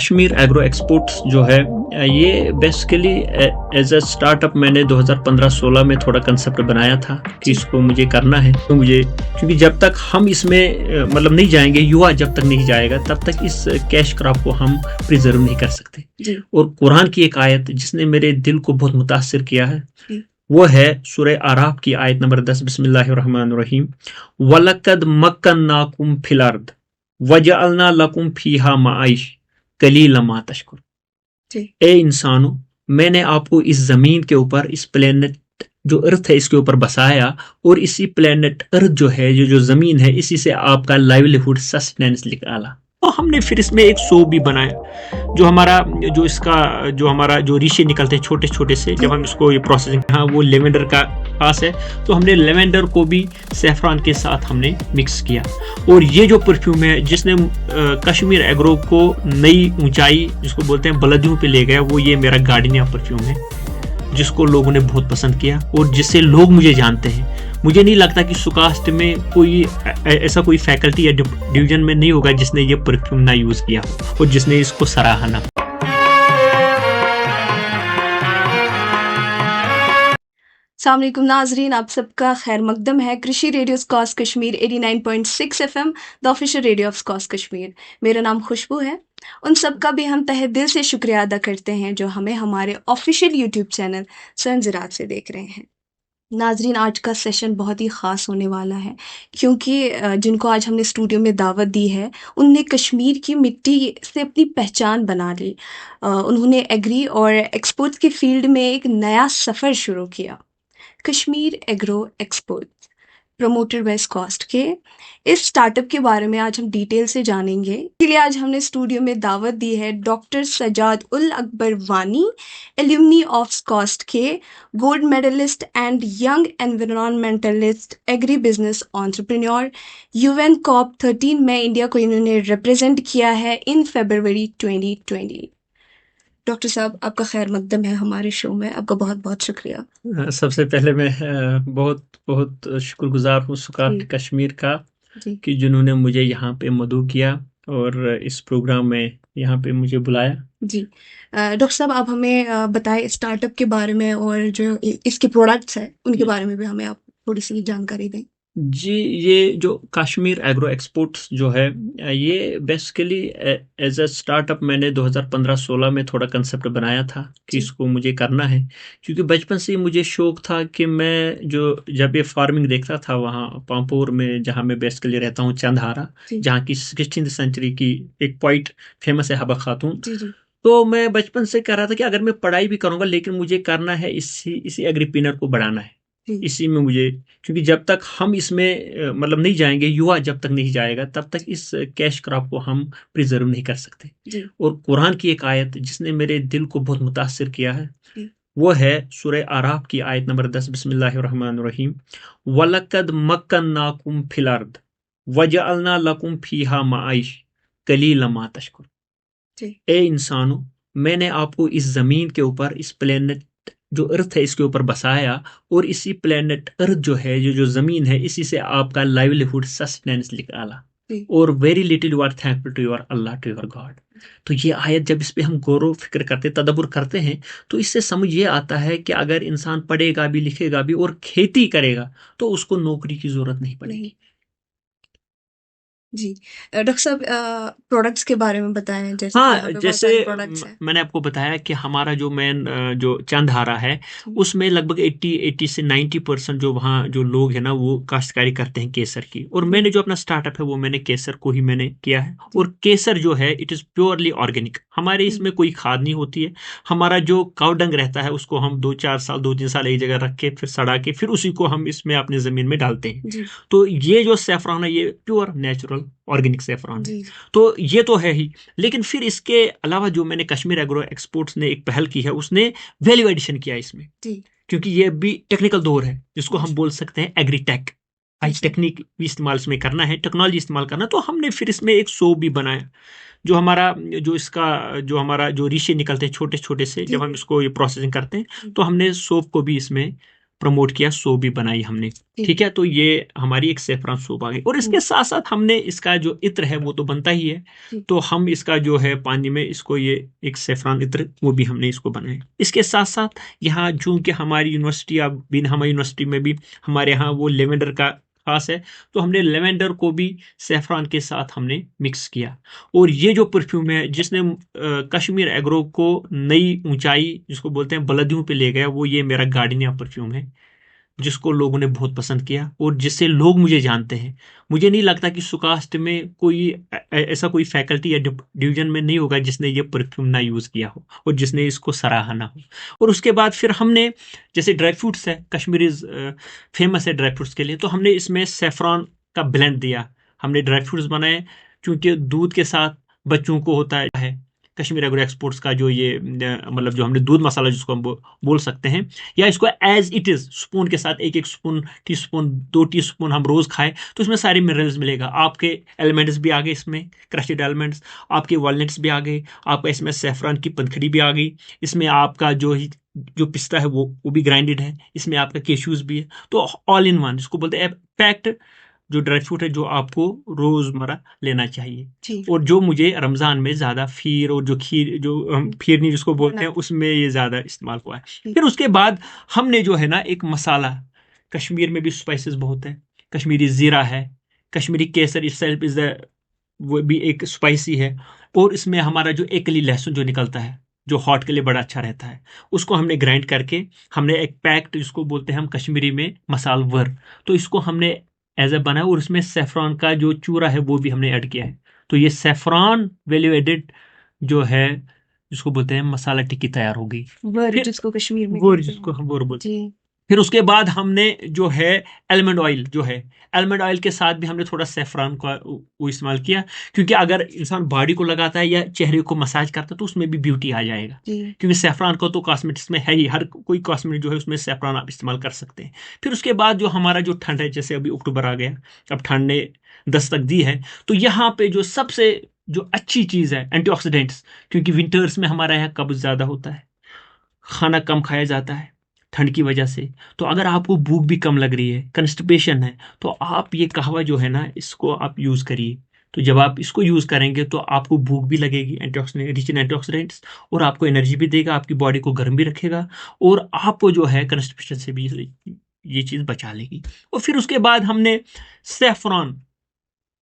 Kashmir agro exports जो है ये बेसिकली एज अ स्टार्टअप मैंने 2015-16 में थोड़ा कंसेप्ट बनाया था कि इसको मुझे करना है। तो मुझे क्योंकि जब तक हम इसमें मतलब नहीं जाएंगे, युवा जब तक नहीं जाएगा तब तक इस कैश क्रॉप को हम प्रिजर्व नहीं कर सकते। और कुरान की एक आयत जिसने मेरे दिल को बहुत मुतासिर किया है वो है सूरह आराफ की आयत नंबर 10, बिस्मिल्लाहिर्रहमानिर्रहीम, वलकद मक्कन्नाकुम फिल अर्द वजअलना लकुम फीहा माइश कलीलन मा तशकुर। ए इंसानों, मैंने आपको इस जमीन के ऊपर, इस प्लेनेट जो अर्थ है इसके ऊपर बसाया, और इसी प्लेनेट अर्थ जो है, जो जमीन है, इसी से आपका लाइवलीहुड सस्टेनेंस निकाला। और हमने फिर इसमें एक सोप भी बनाया जो हमारा जो रीशे निकलते हैं छोटे छोटे से, जब हम इसको ये प्रोसेसिंग, हाँ वो लेवेंडर का खास है, तो हमने लेवेंडर को भी सैफरान के साथ हमने मिक्स किया। और ये जो परफ्यूम है जिसने कश्मीर एग्रो को नई ऊंचाई, जिसको बोलते हैं बुलंदियों पे ले गया, वो ये मेरा गार्डनिया परफ्यूम है, जिसको लोगों ने बहुत पसंद किया और जिससे लोग मुझे जानते हैं। मुझे नहीं लगता कि सुकास्ट में कोई ऐसा कोई फैकल्टी या डिवीजन में नहीं होगा जिसने ये परफ्यूम ना यूज किया हो और जिसने इसको सराहा ना। अस्सलाम वालेकुम नाजरीन, आप सबका खैर मकदम है कृषि radio SKUAST Kashmir 89.6 FM, the official radio of SKUAST Kashmir. मेरा नाम खुशबू है। उन सबका भी हम तहे दिल से शुक्रिया अदा करते हैं जो हमें हमारे ऑफिशियल यूट्यूब चैनल सन ज़राअत से देख रहे हैं। नाजरीन, आज का सेशन बहुत ही ख़ास होने वाला है क्योंकि जिनको आज हमने स्टूडियो में दावत दी है उनने कश्मीर की मिट्टी से अपनी पहचान बना ली। उन्होंने एग्री और एक्सपोर्ट्स की फील्ड में एक नया सफ़र शुरू किया। Kashmir agro export promoted by SKUAST के इस स्टार्टअप के बारे में आज हम डिटेल से जानेंगे। इसलिए आज हमने स्टूडियो में दावत दी है डॉक्टर सजाद उल अकबर वानी, एल्यूमनी ऑफ स्कॉस्ट के, gold medallist and young environmentalist, agri business entrepreneur. UN COP 13 में इंडिया को इन्होंने रिप्रेजेंट किया है इन फरवरी 2020। डॉक्टर साहब, आपका खैर मकदम है हमारे शो में, आपका बहुत बहुत शुक्रिया। सबसे पहले मैं बहुत बहुत शुक्रगुजार हूँ सुकात कश्मीर का कि जिन्होंने मुझे यहाँ पे मदऊ किया और इस प्रोग्राम में यहाँ पे मुझे बुलाया। जी डॉक्टर साहब, आप हमें बताएं स्टार्टअप के बारे में और जो इसके प्रोडक्ट्स हैं उनके बारे में भी हमें आप थोड़ी सी जानकारी दें। जी, ये जो कश्मीर एग्रो एक्सपोर्ट्स जो है ये बेसिकली एज अ स्टार्टअप मैंने 2015-16 में थोड़ा कंसेप्ट बनाया था कि इसको मुझे करना है, क्योंकि बचपन से ही मुझे शौक था कि मैं जब ये फार्मिंग देखता था वहाँ पामपोर में, जहाँ मैं बेसिकली रहता हूँ, चंदहारा, जहाँ की 16th सेंचुरी की एक पॉइंट फेमस है हबा खातून। तो मैं बचपन से कह रहा था कि अगर मैं पढ़ाई भी करूँगा लेकिन मुझे करना है इसी एग्रीपिनर को बढ़ाना है, इसी में मुझे, क्योंकि जब तक हम इसमें मतलब नहीं जाएंगे, युवा जब तक नहीं जाएगा तब तक इस कैश क्रॉप को हम प्रिजर्व नहीं कर सकते। और कुरान की एक आयत जिसने मेरे दिल को बहुत मुतासिर किया है वो है सूरह आराफ की आयत नंबर 10, बिस्मिल्लाहिर्रहमानिर्रहीम, वलकद मक्कन्नाकुम फिल अर्द वजअलना लकुम फीहा माइश कलीलन मा तशकुर। ए इंसानों, मैंने आपको इस जमीन के ऊपर, इस प्लेनेट जो अर्थ है इसके ऊपर बसाया, और इसी प्लेनेट अर्थ जो है, जो जमीन है, इसी से आपका लाइवलीहुड सस्टेनेंस निकाला। और very little you are thankful to your Allah, to your God. तो ये आयत जब इस पे हम गौर फिक्र करते, तदब्बुर करते हैं, तो इससे समझ ये आता है कि अगर इंसान पढ़ेगा भी, लिखेगा भी और खेती करेगा तो उसको नौकरी की जरूरत नहीं पड़ेगी। जी डॉक्टर साहब, प्रोडक्ट्स के बारे में बताएं। जैसे मैंने आपको बताया कि हमारा जो मेन जो चंदहारा है उसमें लगभग 80 से 90% जो वहाँ जो लोग हैं ना वो काश्तकारी करते हैं केसर की। और मैंने जो अपना स्टार्टअप है वो मैंने केसर को ही मैंने किया है। और केसर जो है इट इज़ प्योरली ऑर्गेनिक, हमारे इसमें कोई खाद नहीं होती है। हमारा जो काव डंग रहता है उसको हम 2-3 साल एक जगह रख के फिर सड़ा के फिर उसी को हम इसमें अपनी ज़मीन में डालते हैं। तो ये जो सैफरान है ये प्योर नेचुरल ऑर्गेनिक सैफरान है। तो ये तो है ही, लेकिन फिर इसके अलावा जो मैंने कश्मीर एग्रो एक्सपोर्ट्स ने एक पहल की है उसने वैल्यू एडिशन किया इसमें, क्योंकि ये भी टेक्निकल दौर है जिसको हम बोल सकते हैं एग्रीटेक। आज टेक्निक भी इस्तेमाल इसमें करना है, टेक्नोलॉजी इस्तेमाल करना। तो हमने फिर इसमें एक सोप भी बनाया जो हमारा जो रीशे निकलते हैं छोटे छोटे से, जब हम इसको ये प्रोसेसिंग करते हैं तो हमने सोप को भी इसमें प्रमोट किया, सोप भी बनाई हमने। ठीक है, तो ये हमारी एक सेफ्रॉन सोप आ गई। और इसके साथ साथ हमने इसका जो इत्र है वो तो बनता ही है, तो हम इसका जो है पानी में इसको ये एक सेफ्रॉन इत्र वो भी हमने इसको बनाया। इसके साथ साथ यहाँ चूंकि हमारी यूनिवर्सिटी, अब बिन हमारी यूनिवर्सिटी में भी हमारे यहाँ वो लेवेंडर का खास है, तो हमने लेवेंडर को भी सेफ्रॉन के साथ हमने मिक्स किया। और ये जो परफ्यूम है जिसने कश्मीर एग्रो को नई ऊंचाई जिसको बोलते हैं बुलंदियों पे ले गया, वो ये मेरा गार्डनिया परफ्यूम है, जिसको लोगों ने बहुत पसंद किया और जिससे लोग मुझे जानते हैं। मुझे नहीं लगता कि सुकास्ट में कोई ऐसा कोई फैकल्टी या डिवीजन में नहीं होगा जिसने ये परफ्यूम ना यूज़ किया हो और जिसने इसको सराहा ना हो। और उसके बाद फिर हमने, जैसे ड्राई फ्रूट्स है, कश्मीर फेमस है ड्राई फ्रूट्स के लिए, तो हमने इसमें सेफ्रॉन का ब्लेंड दिया। हमने ड्राई फ्रूट्स बनाए, क्योंकि दूध के साथ बच्चों को होता है। कश्मीर एग्रो एक्सपोर्ट्स का जो ये मतलब जो हमने दूध मसाला जिसको हम बोल सकते हैं, या इसको एज इट इज स्पून के साथ एक एक spoon, tea spoon, 2 tea spoon हम रोज खाएं तो इसमें सारे मिनरल्स मिलेगा। आपके एलिमेंट्स भी आ गए इसमें, क्रशड एलिमेंट्स, आपके वॉलनट्स भी आ गए, आपका इसमें सेफ्रॉन की पंखड़ी भी आ गई, इसमें आपका जो पिस्ता है वो भी ग्राइंडेड है, इसमें आपका केशूज भी है। तो ऑल इन वन जिसको बोलते हैं पैक्ड जो ड्राई फ्रूट है जो आपको रोजमर्रा लेना चाहिए। और जो मुझे रमजान में ज्यादा खीर और जो खीर जो फिरनी जिसको बोलते हैं उसमें ये ज्यादा इस्तेमाल हुआ है। फिर उसके बाद हमने जो है ना एक मसाला, कश्मीर में भी स्पाइसेस बहुत है, कश्मीरी जीरा है, कश्मीरी केसर इटसेल्फ इज वो भी एक स्पाइसी है। और इसमें हमारा जो एकली लहसुन जो निकलता है जो हॉट के लिए बड़ा अच्छा रहता है, उसको हमने ग्राइंड करके हमने एक पैक्ट जिसको बोलते हैं हम कश्मीरी में मसालवर, तो इसको हमने एज ए बनाया और इसमें सेफ्रॉन का जो चूरा है वो भी हमने ऐड किया है। तो ये सेफ्रॉन वैल्यू एडेड जो है जिसको बोलते हैं मसाला टिक्की तैयार हो गई, जिसको कश्मीर में वो जिसको हम वो बोलते हैं। फिर उसके बाद हमने जो है एलमंड ऑयल जो है, एलमंड ऑयल के साथ भी हमने थोड़ा सेफ्रॉन का वो इस्तेमाल किया, क्योंकि अगर इंसान बॉडी को लगाता है या चेहरे को मसाज करता है तो उसमें भी ब्यूटी आ जाएगा। क्योंकि सेफ्रॉन को तो कॉस्मेटिक्स में है ही, हर कोई कॉस्मेटिक जो है उसमें सेफ्रॉन आप इस्तेमाल कर सकते हैं। फिर उसके बाद जो हमारा जो ठंड है, जैसे अभी अक्टूबर आ गया, अब ठंड ने दस्तक दी है, तो यहाँ पे जो सबसे जो अच्छी चीज़ है एंटीऑक्सीडेंट्स, क्योंकि विंटर्स में हमारा यहाँ कब्ज ज़्यादा होता है, खाना कम खाया जाता है ठंड की वजह से। तो अगर आपको भूख भी कम लग रही है, कंस्टिपेशन है, तो आप ये कहवा जो है ना इसको आप यूज़ करिए। तो जब आप इसको यूज़ करेंगे तो आपको भूख भी लगेगी, एंटीऑक्सीडेंट रिच इन एंटीऑक्सीडेंट्स, और आपको एनर्जी भी देगा, आपकी बॉडी को गर्म भी रखेगा, और आपको जो है कंस्टिपेशन से भी ये चीज़ बचा लेगी। और फिर उसके बाद हमने सेफ्रॉन,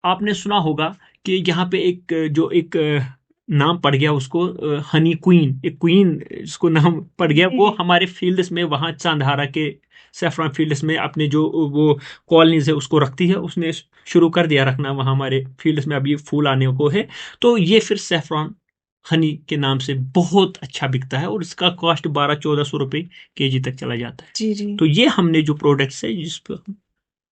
आपने सुना होगा कि यहाँ पे एक नाम पड़ गया उसको, हनी क्वीन, एक क्वीन जिसको नाम पड़ गया, वो हमारे फील्ड्स में वहाँ चांदहारा के सेफ्रॉन फील्ड्स में अपने जो वो कॉलोनीज है उसको रखती है, उसने शुरू कर दिया रखना वहाँ हमारे फील्ड्स में, अब ये फूल आने को है। तो ये फिर सेफ्रॉन हनी के नाम से बहुत अच्छा बिकता है और इसका कॉस्ट 1200-1400 रुपये केजी तक चला जाता है। तो ये हमने जो प्रोडक्ट्स है जिस पर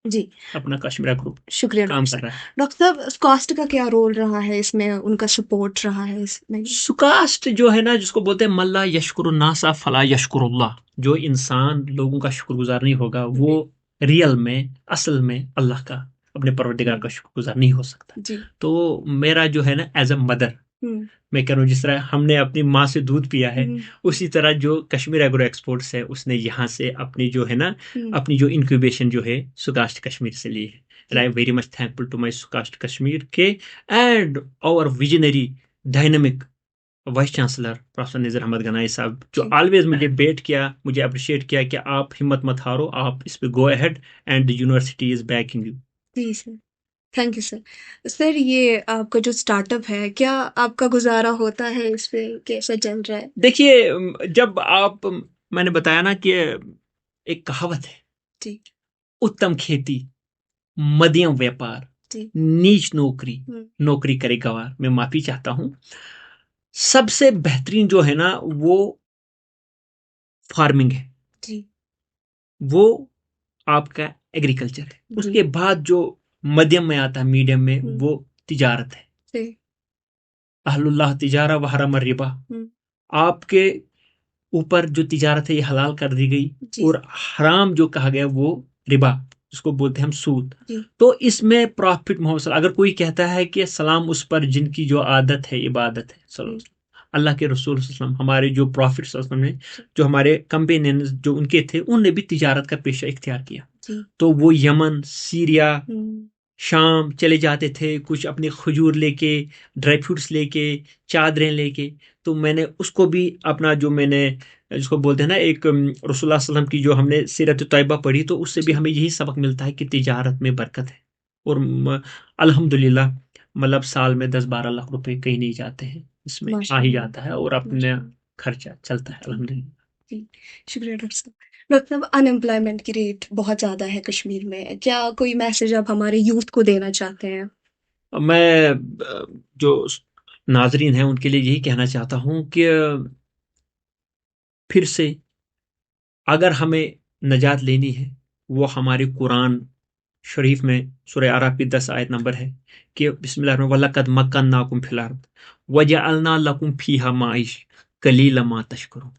जी अपना कश्मीर ग्रुप शुक्रिया काम कर रहा है। डॉक्टर साहब, सुकास्ट का क्या रोल रहा है इसमें, उनका सपोर्ट रहा है इसमें? सुकास्ट जो है ना जिसको बोलते हैं मल्ला यशकुरुन्नासा फला यशकुरुल्लाह, जो इंसान लोगों का शुक्रगुजार नहीं होगा वो रियल में असल में अल्लाह का, अपने परवरदिगार का शुक्रगुजार नहीं हो सकता। तो मेरा जो है ना एज अ मदर, मैं कह रहा हूँ जिस तरह हमने अपनी माँ से दूध पिया है, उसी तरह जो कश्मीर एग्रो एक्सपोर्ट्स है उसने यहाँ से अपनी जो है ना अपनी जो इंक्यूबेशन जो है सुकास्ट कश्मीर से ली है। And I'm very much thankful to my सुकास्ट Kashmir के and our visionary dynamic vice chancellor professor Nisar Ahmad Ganai साहब, जो ऑलवेज मुझे बेट किया, मुझे अप्रिशिएट किया कि आप हिम्मत मत हारो, आप इस पे go ahead and the university is backing you. जी sir, thank you sir. Sir, ये आपका जो स्टार्टअप है, क्या आपका गुजारा होता है इस पे, कैसा चल रहा है? देखिए, जब आप, मैंने बताया ना कि एक कहावत है, जी, उत्तम खेती, मध्यम व्यापार, नीच नौकरी, नौकरी करे गवार। मैं माफी चाहता हूं, सबसे बेहतरीन जो है ना वो फार्मिंग है जी, वो आपका एग्रीकल्चर है। उसके बाद जो मध्यम में आता है, मीडियम में, वो तिजारत है। अहलुल्लाह तिजारा व हरम रिबा, आपके ऊपर जो तिजारत है ये हलाल कर दी गई और हराम जो कहा गया वो रिबा जिसको बोलते हैं हम सूद। तो इसमें प्रॉफिट मोहम्मद, अगर कोई कहता है कि सलाम उस पर जिनकी जो आदत है इबादत है, अल्लाह के रसूल सल्लल्लाहु अलैहि वसल्लम, हमारे जो प्रॉफिट सल्लल्लाहु अलैहि वसल्लम ने, जो हमारे कंपेनियन जो उनके थे, उनने भी तिजारत का पेशा इख्तियार किया। जी। तो वो यमन, सीरिया, हम्म। शाम चले जाते थे, कुछ अपने खजूर लेके, ड्राई फ्रूट्स लेके, चादरें लेके। तो मैंने उसको भी अपना, जो मैंने जिसको बोलते हैं ना, एक रसूलुल्लाह सल्लल्लाहु अलैहि वसल्लम की जो हमने सीरत तैयबा पढ़ी, तो उससे भी जी। हमें यही सबक मिलता है कि तिजारत में बरकत है। और अल्हम्दुलिल्लाह, मतलब साल में 10-12 लाख रुपए कहीं नहीं जाते हैं, इसमें आ ही माशाल्लाह। जाता है और अपना माशाल्लाह। खर्चा चलता है जी। अल्हम्दुलिल्लाह। जी, शुक्रिया डॉक्टर साहब। डॉक्टर साहब, अनएम्प्लॉयमेंट की रेट बहुत ज़्यादा है कश्मीर में। क्या कोई मैसेज आप हमारे यूथ को देना चाहते हैं? मैं जो नाजरीन हैं उनके लिए यही कहना चाहता हूँ कि फिर से अगर हमें नजात लेनी है, वो हमारे कुरान शरीफ में सूरह आराफ की 10 आयत नंबर है कि बिस्मिल्लाह वलक़द मक्कन्नाकुम फिल अर्द वजअलना लकुम फीहा माइश कलीला मा तशकुरून।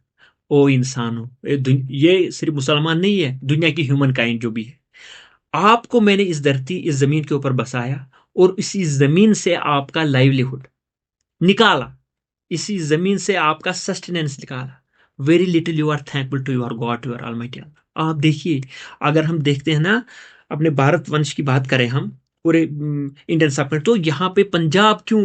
ओ इंसानों, ये सिर्फ मुसलमान नहीं है, दुनिया की ह्यूमन काइंड जो भी है, आपको मैंने इस धरती, इस जमीन के ऊपर बसाया और इसी जमीन से आपका लाइवलीहुड निकाला, इसी जमीन से आपका सस्टेनेंस निकाला। Very little you are thankful to your god, to your almighty Allah. आप देखिए, अगर हम देखते हैं ना, अपने भारत वंश की बात करें हम, पूरे इंडियन सब में, तो यहाँ पे पंजाब क्यों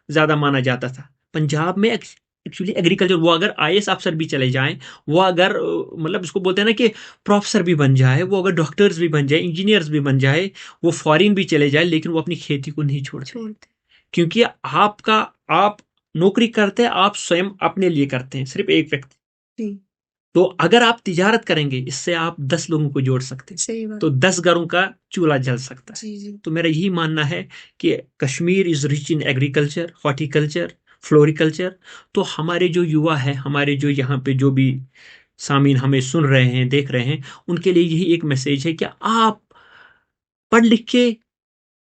ज्यादा माना जाता था? पंजाब में एक्चुअली एग्रीकल्चर, वो अगर आईएएस अफसर भी चले जाएं, वो अगर मतलब इसको बोलते हैं ना कि प्रोफेसर भी बन जाए, वो अगर डॉक्टर्स भी बन जाए, इंजीनियर्स भी बन जाए, वो फॉरेन भी चले जाए, लेकिन वो अपनी खेती को नहीं छोड़ते। छोड़ते। क्योंकि आपका, आप नौकरी करते हैं, आप स्वयं अपने लिए करते हैं, सिर्फ एक व्यक्ति। जी। तो अगर आप तिजारत करेंगे, इससे आप 10 लोगों को जोड़ सकते हैं, सही बात। तो 10 घरों का चूल्हा जल सकता है। जी, जी। तो मेरा यही मानना है कि Kashmir is rich in agriculture, horticulture, floriculture. तो हमारे जो युवा है, हमारे जो यहाँ पे जो भी सामीन हमें सुन रहे हैं, देख रहे हैं, उनके लिए यही एक मैसेज है कि आप पढ़ लिख के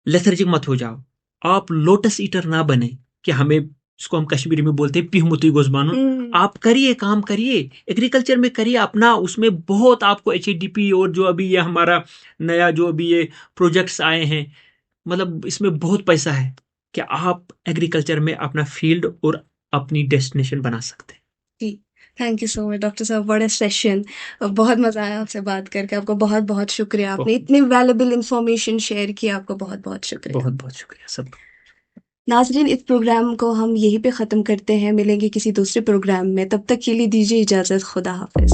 लेथर्जिक मत हो जाओ, आप लोटस ईटर ना बने, कि हमें, इसको हम कश्मीरी में बोलते हैं पिहमुती गोजबानुन। हुँ। आप करिए, काम करिए, एग्रीकल्चर में करिए अपना, उसमें बहुत आपको एचएडीपी और जो अभी ये हमारा नया जो अभी ये प्रोजेक्ट्स आए हैं, मतलब इसमें बहुत पैसा है कि आप एग्रीकल्चर में अपना फील्ड और अपनी डेस्टिनेशन बना सकते हैं। जी, thank you so much doctor साहब, व्हाट अ सेशन। बहुत मज़ा आया आपसे बात करके। आपका बहुत-बहुत शुक्रिया। आपने बहुत इतनी वैल्यूएबल इन्फॉर्मेशन शेयर की, आपका बहुत-बहुत शुक्रिया। बहुत बहुत शुक्रिया सब। नाज़रीन, इस प्रोग्राम को हम यहीं पे ख़त्म करते हैं। मिलेंगे किसी दूसरे प्रोग्राम में, तब तक के लिए दीजिए इजाज़त। खुदा हाफ़िज़।